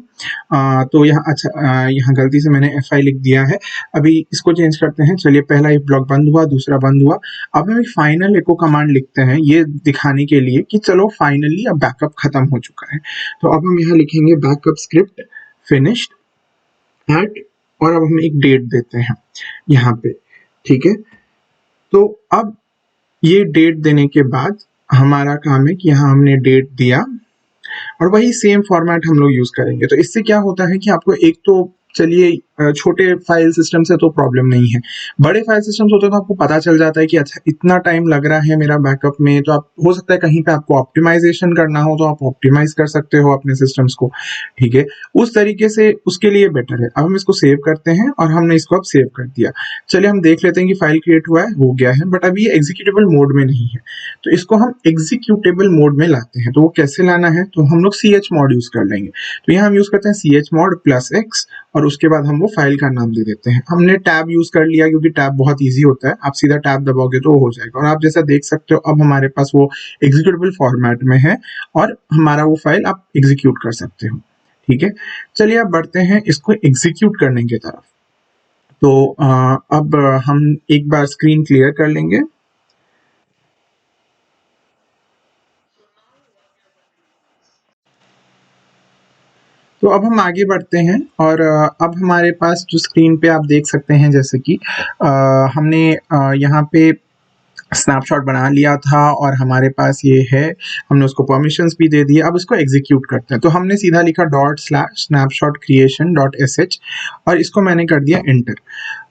तो यहाँ अच्छा यहाँ गलती से मैंने एफ आई लिख दिया है, अभी इसको चेंज करते हैं। चलिए पहला इफ ब्लॉक बंद हुआ, दूसरा बंद हुआ। अब हम एक फाइनल एको कमांड लिखते हैं ये दिखाने के लिए कि चलो फाइनली अब बैकअप खत्म हो चुका है। तो अब हम यहाँ लिखेंगे बैकअप स्क्रिप्ट फिनिश्ड एट, और अब हम एक डेट देते हैं यहाँ पे, ठीक है। तो अब ये डेट देने के बाद हमारा काम है कि यहाँ हमने डेट दिया और वही सेम फॉर्मेट हम लोग यूज करेंगे। तो इससे क्या होता है कि आपको एक तो चलिए छोटे फाइल सिस्टम से तो प्रॉब्लम नहीं है, बड़े फाइल सिस्टम्स होते हैं तो आपको पता चल जाता है कि अच्छा इतना टाइम लग रहा है मेरा बैकअप में, तो आप हो सकता है कहीं पे आपको ऑप्टिमाइजेशन करना हो तो आप ऑप्टिमाइज कर सकते हो अपने सिस्टम्स को, ठीक है। उस तरीके से उसके लिए बेटर है। अब हम इसको सेव करते हैं और हमने इसको अब सेव कर दिया। चलिए हम देख लेते हैं कि फाइल क्रिएट हुआ है, हो गया है, बट अभी ये एग्जीक्यूटेबल मोड में नहीं है, तो इसको हम एग्जीक्यूटेबल मोड में लाते हैं। तो वो कैसे लाना है, तो हम लोग ch मॉड यूज कर लेंगे। तो यहाँ हम यूज करते हैं ch मॉड +x और उसके बाद हम वो फाइल का नाम दे देते हैं। हमने टैब यूज कर लिया क्योंकि टैब बहुत इजी होता है, आप सीधा टैब दबाओगे तो वो हो जाएगा। और आप जैसा देख सकते हो अब हमारे पास वो एग्जीक्यूटेबल फॉर्मेट में है और हमारा वो फाइल आप एग्जीक्यूट कर सकते हो, ठीक है। चलिए अब बढ़ते हैं इसको एग्जीक्यूट करने की तरफ। तो अब हम एक बार स्क्रीन क्लियर कर लेंगे। तो अब हम आगे बढ़ते हैं और अब हमारे पास जो स्क्रीन पे आप देख सकते हैं जैसे कि हमने यहाँ पे स्नैपशॉट बना लिया था और हमारे पास ये है, हमने उसको परमिशंस भी दे दिए। अब इसको एग्जीक्यूट करते हैं। तो हमने सीधा लिखा ./snapshot-creation.sh और इसको मैंने कर दिया एंटर।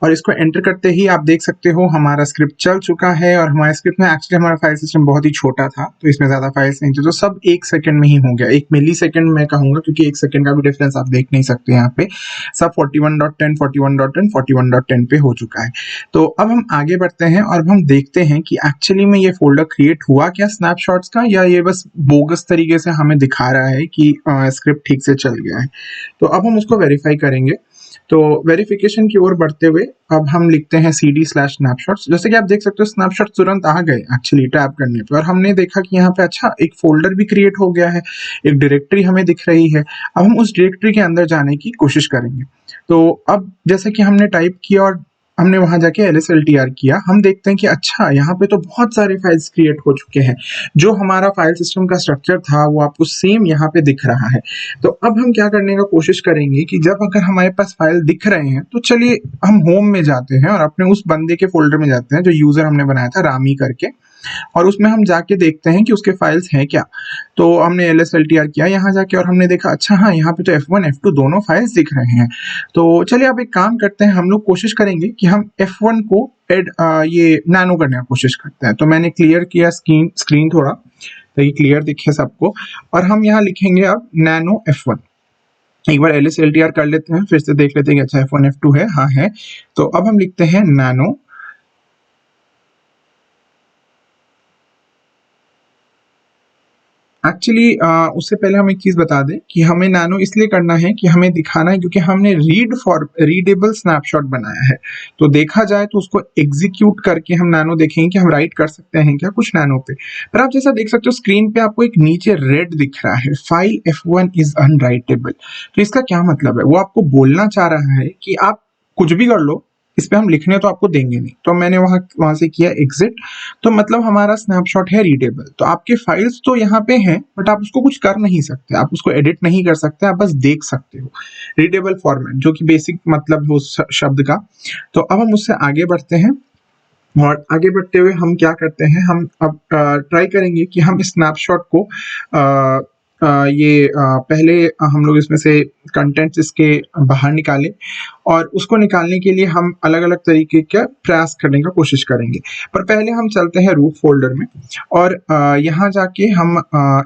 और इसको एंटर करते ही आप देख सकते हो हमारा स्क्रिप्ट चल चुका है। और हमारे स्क्रिप्ट में एक्चुअली हमारा फाइल सिस्टम बहुत ही छोटा था, तो इसमें ज़्यादा फाइल्स नहीं थी, तो सब 1 सेकंड में ही हो गया। 1 मिली सेकंड मैं कहूँगा, क्योंकि 1 सेकंड का भी डिफरेंस आप देख नहीं सकते यहाँ पे। सब 41.10 41.10 41.10 पे हो चुका है। तो अब हम आगे बढ़ते हैं और अब हम देखते हैं कि एक्चुअली में ये फोल्डर क्रिएट हुआ क्या स्नैपशॉट्स का, या ये बस बोगस तरीके से हमें दिखा रहा है कि स्क्रिप्ट ठीक से चल गया है। तो अब हम उसको वेरीफाई करेंगे। तो वेरिफिकेशन की ओर बढ़ते हुए अब हम लिखते हैं cd/snapshots। जैसे कि आप देख सकते हो स्नैपशॉट तुरंत आ गए एक्चुअली टैप करने पे, और हमने देखा कि यहाँ पे अच्छा एक फोल्डर भी क्रिएट हो गया है, एक डायरेक्टरी हमें दिख रही है। अब हम उस डायरेक्टरी के अंदर जाने की कोशिश करेंगे। तो अब जैसे कि हमने टाइप किया और हमने वहां जाके lsltr किया, हम देखते हैं कि अच्छा यहाँ पे तो बहुत सारे फाइल्स क्रिएट हो चुके हैं। जो हमारा फाइल सिस्टम का स्ट्रक्चर था वो आपको सेम यहाँ पे दिख रहा है। तो अब हम क्या करने का कोशिश करेंगे कि जब अगर हमारे पास फाइल दिख रहे हैं तो चलिए हम होम में जाते हैं और अपने उस बंदे के फोल्डर में जाते हैं जो यूजर हमने बनाया था रामी करके, और उसमें हम जाके देखते हैं कि उसके फाइल्स हैं क्या। तो हमने lsltr किया यहाँ जाके और हमने देखा अच्छा हाँ यहाँ पे तो f1 f2 दोनों फाइल्स दिख रहे हैं। तो चलिए अब एक काम करते हैं, हम लोग कोशिश करेंगे कि हम f1 को ये नैनो करने की कोशिश करते हैं। तो मैंने क्लियर किया स्क्रीन थोड़ा ताकि क्लियर दिखे सबको, और हम यहाँ लिखेंगे अब नैनो f1। एक बार lsltr कर लेते हैं, फिर से देख लेते हैं कि अच्छा f1 f2 है, हाँ है। तो अब हम लिखते हैं नैनो। एक्चुअली उससे पहले हम एक चीज बता दें कि हमें नैनो इसलिए करना है कि हमें दिखाना है क्योंकि हमने रीडेबल स्नैपशॉट बनाया है। तो देखा जाए तो उसको एग्जीक्यूट करके हम नैनो देखेंगे कि हम राइट कर सकते हैं क्या कुछ नैनो पे। पर आप जैसा देख सकते हो स्क्रीन पे आपको एक नीचे रेड दिख रहा है, फाइल f1 इज अनराइटेबल। तो इसका क्या मतलब है, वो आपको बोलना चाह रहा है कि आप कुछ भी कर लो, इस पे हम लिखने तो आपको देंगे नहीं। तो मैंने वहां से किया एग्जिट। तो मतलब हमारा स्नैपशॉट है रीडेबल। तो आपके फाइल्स तो यहाँ पे हैं बट आप उसको कुछ कर नहीं सकते, आप उसको एडिट नहीं कर सकते, आप बस देख सकते हो। रीडेबल फॉर्मेट जो कि बेसिक मतलब है उस शब्द का। तो अब हम उससे आगे बढ़ते हैं और आगे बढ़ते हुए हम क्या करते हैं, हम अब ट्राई करेंगे कि हम स्नैपशॉट को पहले हम लोग इसमें से कंटेंट्स इसके बाहर निकालें, और उसको निकालने के लिए हम अलग अलग तरीके का प्रयास करने का कोशिश करेंगे। पर पहले हम चलते हैं रूट फोल्डर में और यहाँ जाके हम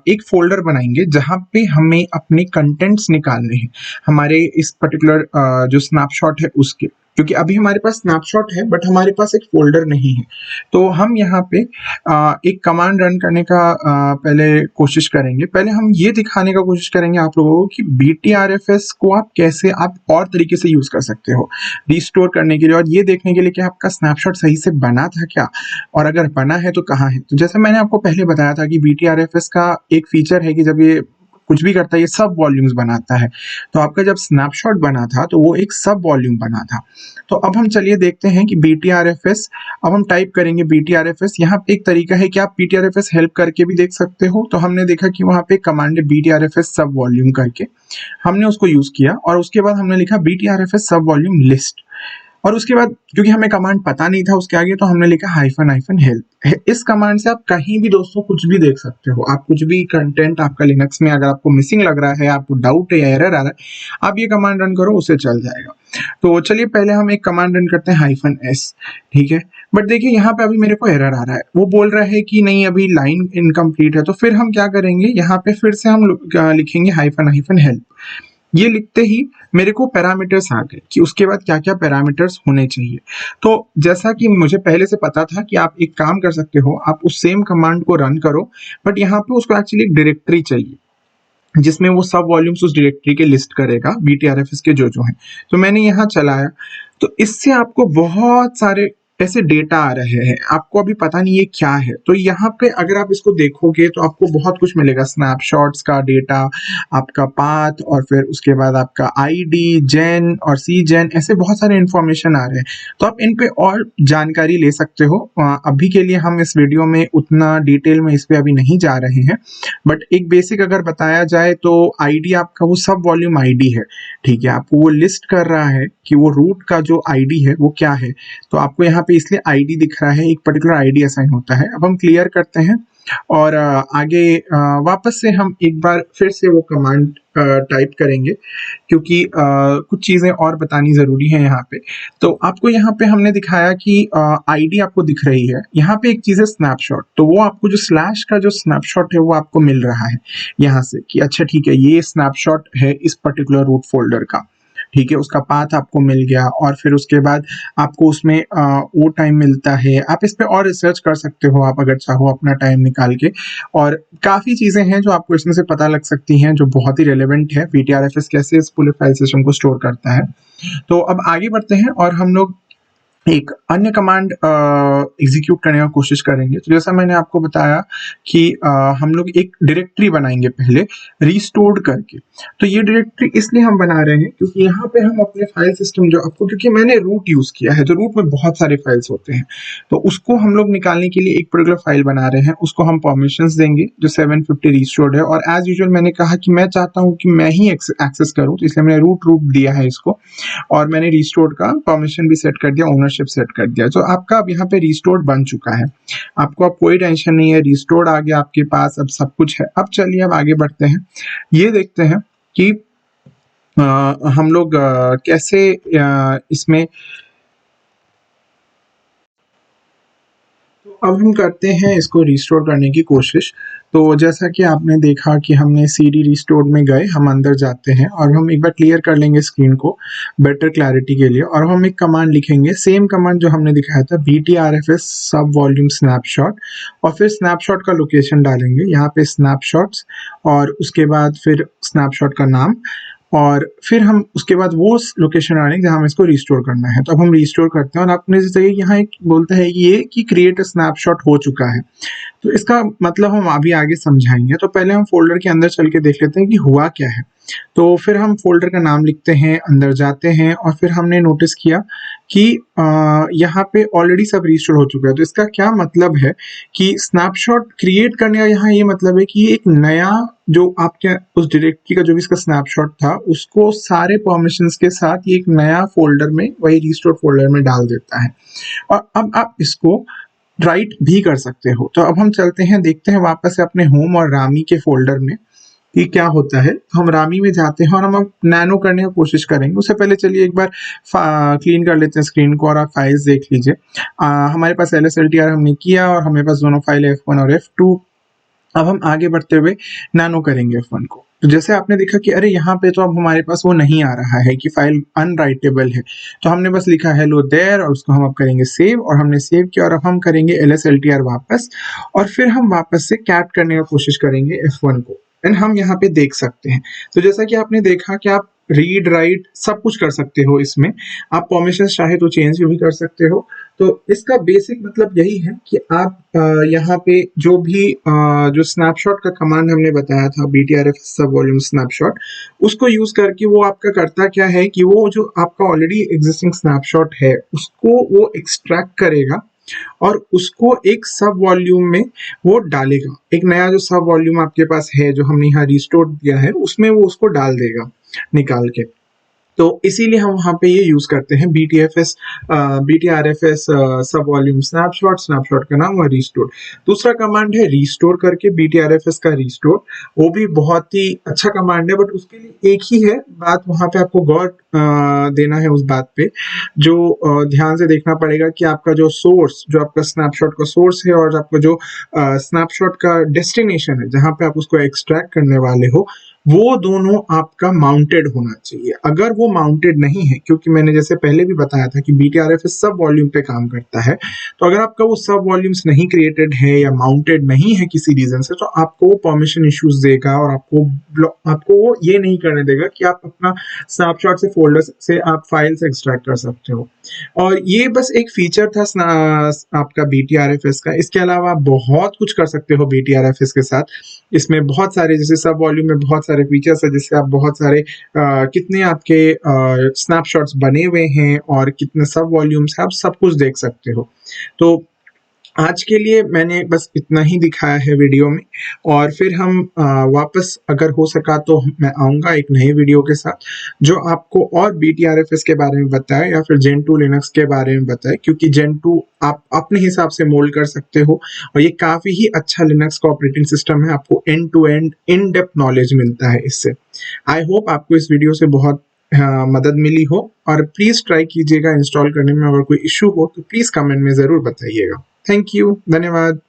एक फोल्डर बनाएंगे जहाँ पे हमें अपने कंटेंट्स निकालने हैं हमारे इस पर्टिकुलर जो स्नैपशॉट है उसके। क्योंकि अभी हमारे पास स्नैपशॉट है बट हमारे पास एक फोल्डर नहीं है। तो हम यहाँ पे एक कमांड रन करने का पहले कोशिश करेंगे। पहले हम ये दिखाने का कोशिश करेंगे आप लोगों को कि BTRFS को आप कैसे आप और तरीके से यूज कर सकते हो रिस्टोर करने के लिए, और ये देखने के लिए कि आपका स्नैपशॉट सही से बना था क्या, और अगर बना है तो कहाँ है। तो जैसे मैंने आपको पहले बताया था कि BTRFS का एक फीचर है कि जब ये कुछ भी करता है ये सब वॉल्यूम्स बनाता है। तो आपका जब स्नैपशॉट बना था तो वो एक सब वॉल्यूम बना था। तो अब हम चलिए देखते हैं कि BTRFS, अब हम टाइप करेंगे BTRFS। यहाँ पे एक तरीका है कि आप BTRFS हेल्प करके भी देख सकते हो। तो हमने देखा कि वहाँ पे कमांड है BTRFS सब वॉल्यूम करके, हमने उसको यूज किया और उसके बाद हमने लिखा BTRFS सब वॉल्यूम लिस्ट। और उसके बाद क्योंकि हमें कमांड पता नहीं था उसके आगे, तो हमने लिखा -हेल्प। इस कमांड से आप कहीं भी दोस्तों कुछ भी देख सकते हो। आप कुछ भी कंटेंट आपका लिनक्स में अगर आपको मिसिंग लग रहा है, आपको डाउट है या एरर आ रहा है, आप ये कमांड रन करो, उसे चल जाएगा। तो चलिए पहले हम एक कमांड रन करते हैं -s, ठीक है। बट देखिए यहाँ पे अभी मेरे को एरर आ रहा है, वो बोल रहा है कि नहीं अभी लाइन इनकम्प्लीट है। तो फिर हम क्या करेंगे, यहाँ पे फिर से हम लिखेंगे -हेल्प। ये लिखते ही मेरे को पैरामीटर्स आ गए कि उसके बाद क्या क्या पैरामीटर्स होने चाहिए। तो जैसा कि मुझे पहले से पता था कि आप एक काम कर सकते हो, आप उस सेम कमांड को रन करो, बट यहाँ पे उसको एक्चुअली एक डायरेक्टरी चाहिए जिसमें वो सब वॉल्यूम्स उस डायरेक्टरी के लिस्ट करेगा BTRFS के जो हैं। तो मैंने यहाँ चलाया, तो इससे आपको बहुत सारे ऐसे डेटा आ रहे हैं, आपको अभी पता नहीं ये क्या है। तो यहाँ पे अगर आप इसको देखोगे तो आपको बहुत कुछ मिलेगा, स्नैपशॉट्स का डेटा, आपका पाथ, और फिर उसके बाद आपका ID, जेन और CGen, ऐसे बहुत सारे इंफॉर्मेशन आ रहे हैं। तो आप इन पे और जानकारी ले सकते हो। अभी के लिए हम इस वीडियो में उतना डिटेल में इस पे अभी नहीं जा रहे हैं, बट एक बेसिक अगर बताया जाए तो ID आपका वो सब वॉल्यूम ID है, ठीक है। आपको वो लिस्ट कर रहा है कि वो रूट का जो ID है वो क्या है। तो आपको यहाँ पे इसलिए ID दिख रहा है, एक पर्टिकुलर ID असाइन होता है। अब हम क्लियर करते हैं और आगे वापस से हम एक बार फिर से वो कमांड टाइप करेंगे, क्योंकि कुछ चीज़ें और बतानी ज़रूरी है यहाँ पे। तो आपको यहाँ पे हमने दिखाया कि ID आपको दिख रही है, यहाँ पे एक चीज़ है स्नैपशॉट। तो वो आपको जो स्लैश का जो स्नैपशॉट है वो आपको मिल रहा है यहाँ से कि अच्छा ठीक है ये स्नैपशॉट है इस पर्टिकुलर रूट फोल्डर का, ठीक है। उसका पाथ आपको मिल गया, और फिर उसके बाद आपको उसमें वो टाइम मिलता है। आप इस पे और रिसर्च कर सकते हो आप अगर चाहो अपना टाइम निकाल के, और काफ़ी चीज़ें हैं जो आपको इसमें से पता लग सकती हैं जो बहुत ही रेलेवेंट है BTRFS कैसे इस पूरे फाइल सिस्टम को स्टोर करता है। तो अब आगे बढ़ते हैं और हम लोग एक अन्य कमांड एग्जीक्यूट करने का कोशिश करेंगे। तो जैसा मैंने आपको बताया कि हम लोग एक डायरेक्टरी बनाएंगे पहले रिस्टोर्ड करके। तो ये डायरेक्टरी इसलिए हम बना रहे हैं क्योंकि यहाँ पे हम अपने फाइल सिस्टम जो आपको, क्योंकि मैंने रूट यूज किया है तो रूट में बहुत सारे फाइल्स होते हैं, तो उसको हम लोग निकालने के लिए एक पर्टिकुलर फाइल बना रहे हैं। उसको हम परमिशंस देंगे जो 750 रिस्टोर्ड है, और एज यूजुअल मैंने कहा कि मैं चाहता हूँ कि मैं ही एक्सेस करूँ, तो इसलिए मैंने रूट दिया है इसको, और मैंने रिस्टोर्ड का परमिशन भी सेट कर दिया, ओनरशिप सेट कर दिया। तो आपका अब यहाँ पे रिस्टोर्ड बन चुका है, आपको अब कोई टेंशन नहीं है, रिस्टोर्ड आ गया आपके पास, अब सब कुछ है। अब चलिए अब आगे बढ़ते हैं, ये देखते हैं कि हम लोग कैसे इसमें, अब हम करते हैं इसको रिस्टोर करने की कोशिश। तो जैसा कि आपने देखा कि हमने CD रिस्टोर में गए, हम अंदर जाते हैं और हम एक बार क्लियर कर लेंगे स्क्रीन को बेटर क्लैरिटी के लिए, और हम एक कमांड लिखेंगे, सेम कमांड जो हमने दिखाया था BTRFS सब वॉल्यूम स्नैपशॉट, और फिर स्नैपशॉट का लोकेशन डालेंगे यहाँ पे स्नैपशॉट्स, और उसके बाद फिर स्नैपशॉट का नाम, और फिर हम उसके बाद वो लोकेशन डालेंगे जहाँ हमें इसको रिस्टोर करना है। तो अब हम रिस्टोर करते हैं और आपने जैसे यहाँ एक बोलता है ये कि क्रिएट अ स्नैपशॉट हो चुका है। तो इसका मतलब हम अभी आगे समझाएंगे। तो पहले हम फोल्डर के अंदर चल के देख लेते हैं कि हुआ क्या है। तो फिर हम फोल्डर का नाम लिखते हैं, अंदर जाते हैं, और फिर हमने नोटिस किया कि यहाँ पे ऑलरेडी सब रिस्टोर हो चुका है। तो इसका क्या मतलब है कि स्नैपशॉट क्रिएट करने का यहाँ ये मतलब है कि एक नया जो आपके उस डायरेक्टरी का जो भी इसका स्नैपशॉट था उसको सारे परमिशंस के साथ ये एक नया फोल्डर में, वही रिस्टोर फोल्डर में डाल देता है। और अब आप इसको राइट भी कर सकते हो। तो अब हम चलते हैं, देखते हैं वापस से अपने होम और रामी के फोल्डर में कि क्या होता है। तो हम रामी में जाते हैं और हम अब नैनो करने की कोशिश करेंगे। उससे पहले चलिए एक बार क्लीन कर लेते हैं स्क्रीन को और आप फाइल्स देख लीजिए। हमारे पास LSLTR हमने किया और हमारे पास दोनों फाइल F1 और F2। अब हम आगे बढ़ते हुए नैनो करेंगे F1 को। तो जैसे आपने देखा कि अरे यहाँ पे तो अब हमारे पास वो नहीं आ रहा है कि फाइल अनराइटेबल है, तो हमने बस लिखा हेलो देयर और उसको हम अब करेंगे सेव, और हमने सेव किया और अब हम करेंगे lsltr वापस, और फिर हम वापस से कैट करने की कोशिश करेंगे F1 को, एंड हम यहाँ पे देख सकते हैं। तो जैसा कि आपने देखा कि आप रीड राइट सब कुछ कर सकते हो इसमें, आप परमिशन चाहे तो चेंज भी कर सकते हो। तो इसका बेसिक मतलब यही है कि आप यहाँ पे जो भी जो स्नैपशॉट का कमांड हमने बताया था btrfs सब वॉल्यूम स्नैपशॉट, उसको यूज करके वो आपका करता क्या है कि वो जो आपका ऑलरेडी एग्जिस्टिंग स्नैपशॉट है उसको वो एक्सट्रैक्ट करेगा और उसको एक सब वॉल्यूम में वो डालेगा। एक नया जो सब वॉल्यूम आपके पास है जो हमने यहाँ रिस्टोर दिया है उसमें वो उसको डाल देगा निकाल के। तो इसीलिए हम वहाँ पे ये यूज करते हैं BTRFS सब वॉल्यूम स्नैपशॉट, स्नैपशॉट का नाम और रिस्टोर। दूसरा कमांड है रिस्टोर करके, BTRFS का रिस्टोर, वो भी बहुत ही अच्छा कमांड है, बट उसके लिए एक ही है बात, वहाँ पे आपको गौर देना है उस बात पे, जो ध्यान से देखना पड़ेगा कि आपका जो सोर्स, जो आपका स्नैपशॉट का सोर्स है और आपका जो स्नैपशॉट का डेस्टिनेशन है जहाँ पे आप उसको एक्सट्रैक्ट करने वाले हो, वो दोनों आपका माउंटेड होना चाहिए। अगर वो माउंटेड नहीं है, क्योंकि मैंने जैसे पहले भी बताया था कि BTRFS सब वॉल्यूम पे काम करता है, तो अगर आपका वो सब वॉल्यूम्स नहीं क्रिएटेड है या माउंटेड नहीं है किसी रीजन से, तो आपको वो परमिशन इश्यूज देगा और आपको वो ये नहीं करने देगा कि आप अपना स्नैपशॉट से फोल्डर से आप फाइल्स एक्सट्रैक्ट कर सकते हो। और ये बस एक फीचर था आपका BTRFS का। इसके अलावा आप बहुत कुछ कर सकते हो BTRFS के साथ। इसमें बहुत सारे, जैसे सब वॉल्यूम में बहुत सारे फीचर्स है, जिससे आप बहुत सारे कितने आपके स्नैपशॉट्स बने हुए हैं और कितने सब वॉल्यूम्स हैं, आप सब कुछ देख सकते हो। तो आज के लिए मैंने बस इतना ही दिखाया है वीडियो में, और फिर हम वापस अगर हो सका तो मैं आऊँगा एक नए वीडियो के साथ जो आपको और BTRFS के बारे में बताए या फिर Gen 2 लिनक्स के बारे में बताए, क्योंकि Gen 2 आप अपने हिसाब से मोल्ड कर सकते हो और ये काफ़ी ही अच्छा लिनक्स का ऑपरेटिंग सिस्टम है। आपको end to end in depth knowledge मिलता है इससे। आई होप आपको इस वीडियो से बहुत मदद मिली हो, और प्लीज़ ट्राई कीजिएगा इंस्टॉल करने में। अगर कोई इशू हो तो प्लीज़ कमेंट में ज़रूर बताइएगा। थैंक यू, धन्यवाद।